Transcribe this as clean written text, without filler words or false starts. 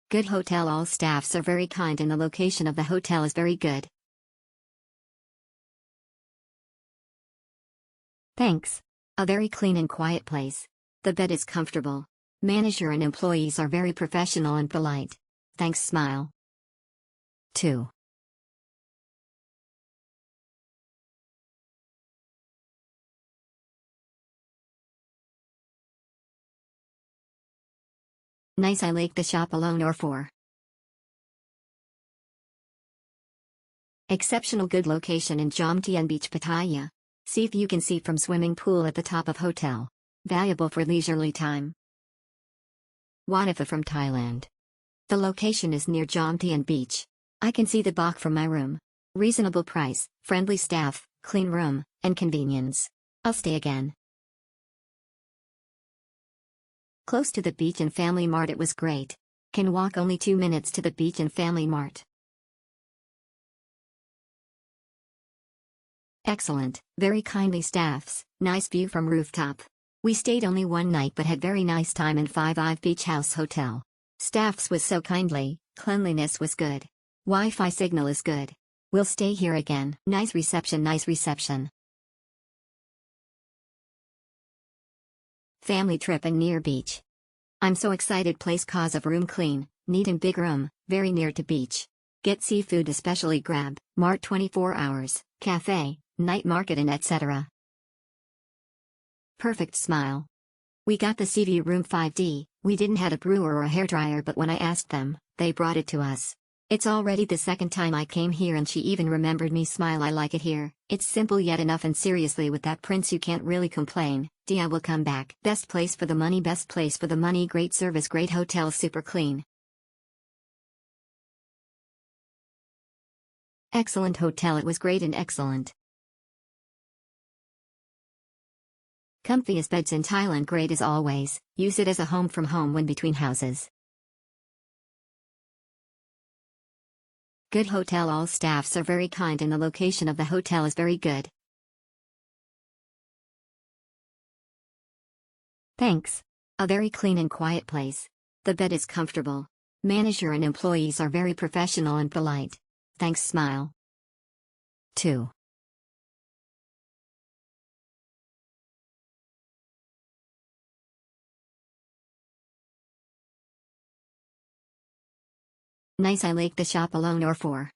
Good hotel. All staffs are very kind and the location of the hotel is very good. Thanks. A very clean and quiet place. The bed is comfortable. Manager and employees are very professional and polite. Thanks. Smile. 2. Nice. I like the shop alone. Or 4. Exceptional good location in Jomtien Beach, Pattaya. See if you can see from swimming pool at the top of hotel. Valuable for leisurely time. Wanafa from Thailand. The location is near Jomtien Beach. I can see the Bach from my room. Reasonable price, friendly staff, clean room, and convenience. I'll stay again. Close to the beach and Family Mart. It was great. Can walk only 2 minutes to the beach and Family Mart. Excellent, very kindly staffs, nice view from rooftop. We stayed only one night but had very nice time in 5 Beach House Hotel. Staffs was so kindly, cleanliness was good. Wi-Fi signal is good. We'll stay here again. Nice reception. Nice reception. Family trip and near beach. I'm so excited place cause of room clean, neat and big room, very near to beach. Get seafood especially grab, mart 24 hours, cafe, night market and etc. Perfect. Smile. We got the CV room 5D, we didn't have a brewer or a hairdryer but when I asked them, they brought it to us. It's already the second time I came here and she even remembered me. Smile. I like it here, it's simple yet enough and seriously with that prince you can't really complain. I will come back. Best place for the money. Best place for the money. Great service. Great hotel. Super clean. Excellent hotel. It was great and excellent. Comfiest beds in Thailand. Great as always. Use it as a home from home when between houses. Good hotel. All staffs are very kind and the location of the hotel is very good. Thanks. A very clean and quiet place. The bed is comfortable. Manager and employees are very professional and polite. Thanks. Smile. 2. Nice. I like the shop alone. Or 4.